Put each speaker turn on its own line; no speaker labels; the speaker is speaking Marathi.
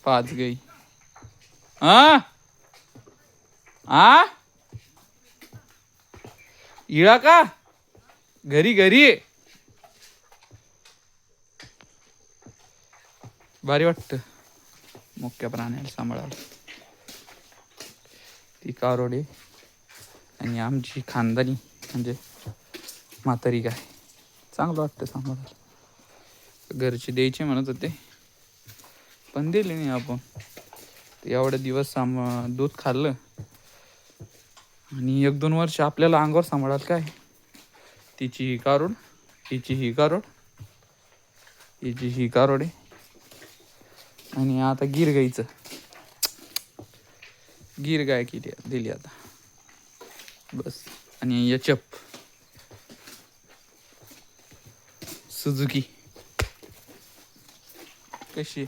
5 गाई. हा आ इळा का घरी घरी भारी वाटतं मुख्य प्राण्याला सांभाळायला. ती कारोडी आणि आमची खानदानी म्हणजे म्हातारी गाय चांगलं वाटतं सांभाळायला. घरचे द्यायचे म्हणत होते पण दिले नाही आपण. एवढे दिवस दूध खाल्लं आणि 1-2 वर्ष आपल्याला अंगावर सांभाळाल काय. तिची ही कारोड, हिची ही कारोड, हिची ही कारोड आहे आणि आता गिर गाईचं गिर गाय केली दिली आता बस. आणि यचप सुझुकी कशी